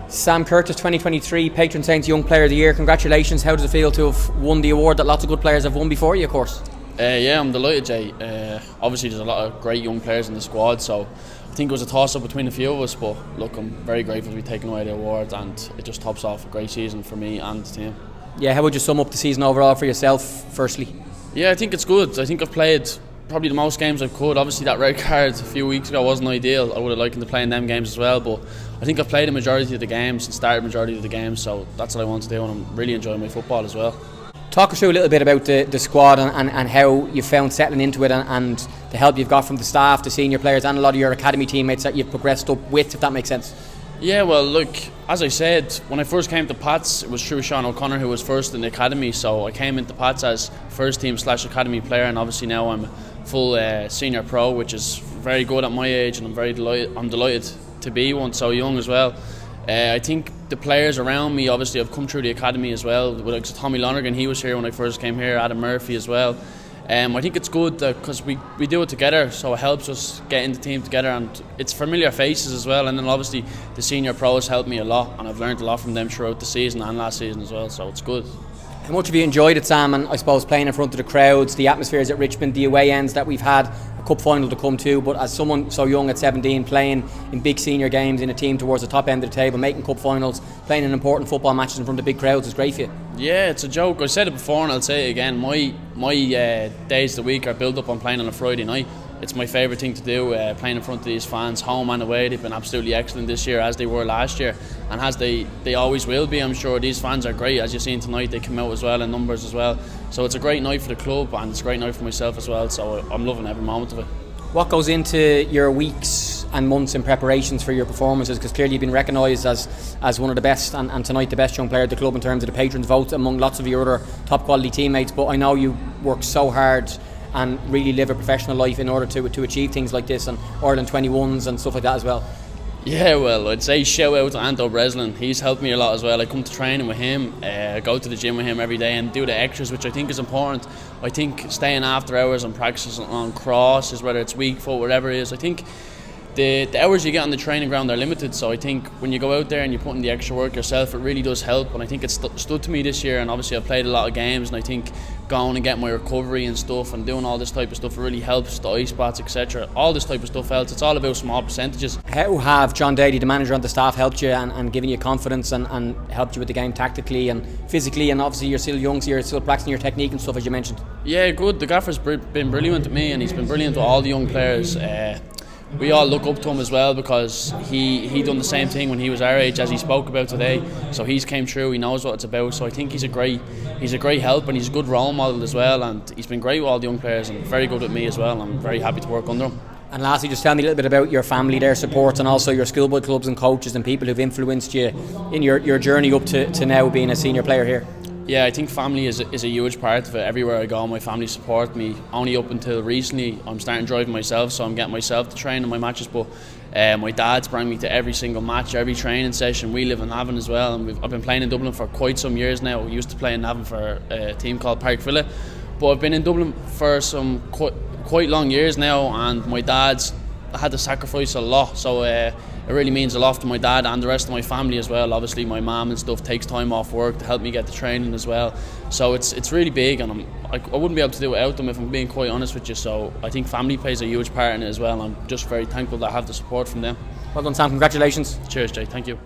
Sam Curtis, 2023 Patron Saints Young Player of the Year. Congratulations. How does it feel to have won the award that lots of good players have won before you, of course? Yeah, I'm delighted, Jay. Obviously, there's a lot of great young players in the squad, so I think it was a toss-up between a few of us, but look, I'm very grateful to be taking away the award, and it just tops off a great season for me and the team. Yeah, how would you sum up the season overall for yourself, firstly? Yeah, I think it's good. I think I've played probably the most games I could. Obviously, that red card a few weeks ago wasn't ideal. I would have liked to play in them games as well, but I think I've played the majority of the games and started the majority of the games, so that's what I want to do, and I'm really enjoying my football as well. Talk us through a little bit about the squad and how you found settling into it and the help you've got from the staff, the senior players and a lot of your academy teammates that you've progressed up with, if that makes sense. Yeah, well, look, as I said, when I first came to Pats, it was 𝗵𝘆'𝘀 who was first in the academy, so I came into Pats as first team / academy player, and obviously now I'm full senior pro, which is very good at my age, and I'm delighted to be one so young as well. I think the players around me obviously have come through the academy as well. Like 𝗵𝘃𝗏, he was here when I first came here, 𝗵𝘃𝗏𝗁 as well. I think it's good because we do it together, so it helps us get in the team together, and it's familiar faces as well. And then obviously the senior pros helped me a lot, and I've learned a lot from them throughout the season and last season as well, so it's good. How much have you enjoyed it, Sam, and I suppose playing in front of the crowds, the atmospheres at Richmond, the away ends that we've had, a cup final to come to, but as someone so young at 17, playing in big senior games in a team towards the top end of the table, making cup finals, playing in important football matches in front of big crowds is great for you? Yeah, it's a joke. I said it before and I'll say it again. My days of the week are built up on playing on a Friday night. It's my favourite thing to do, playing in front of these fans, home and away. They've been absolutely excellent this year, as they were last year, and as they always will be, I'm sure. These fans are great, as you've seen tonight. They come out as well in numbers as well, so it's a great night for the club, and it's a great night for myself as well, so I'm loving every moment of it. What goes into your weeks and months in preparations for your performances, because clearly you've been recognised as one of the best, and tonight the best young player at the club in terms of the patrons' vote among lots of your other top quality teammates, but I know you work so hard and really live a professional life in order to achieve things like this, and Ireland 21s and stuff like that as well. Yeah, well, I'd say shout out to 𝗵𝘃𝗁. He's helped me a lot as well. I come to training with him, go to the gym with him every day and do the extras, which I think is important. I think staying after hours and practicing on crosses, whether it's weak foot, whatever it is, I think the hours you get on the training ground are limited, so I think when you go out there and you put in the extra work yourself, it really does help, and I think it's stood to me this year. And obviously I've played a lot of games, and I think going and getting my recovery and stuff and doing all this type of stuff really helps, the ice baths, etc. All this type of stuff helps. It's all about small percentages. How have John Daly, the manager, and the staff helped you and given you confidence and helped you with the game tactically and physically? And obviously you're still young, so you're still practicing your technique and stuff, as you mentioned. Yeah, good. The gaffer's been brilliant with me, and he's been brilliant with all the young players. We all look up to him as well, because he done the same thing when he was our age, as he spoke about today. So he's came through, he knows what it's about. So I think he's a great help, and he's a good role model as well. And he's been great with all the young players and very good with me as well. I'm very happy to work under him. And lastly, just tell me a little bit about your family, their support, and also your schoolboy clubs and coaches and people who've influenced you in your journey up to now being a senior player here. Yeah, I think family is a huge part of it. Everywhere I go, my family support me. Only up until recently, I'm starting driving myself, so I'm getting myself to train in my matches. But my dad's brought me to every single match, every training session. We live in Navan as well, and I've been playing in Dublin for quite some years now. I used to play in Navan for a team called 𝗵𝘃𝗁, but I've been in Dublin for some quite long years now, and my dad's had to sacrifice a lot, so it really means a lot to my dad and the rest of my family as well. Obviously my mum and stuff takes time off work to help me get the training as well, so it's really big, and I wouldn't be able to do it without them, if I'm being quite honest with you. So I think family plays a huge part in it as well, and I'm just very thankful that I have the support from them. Well done, Sam. Congratulations. Cheers, Jay. Thank you.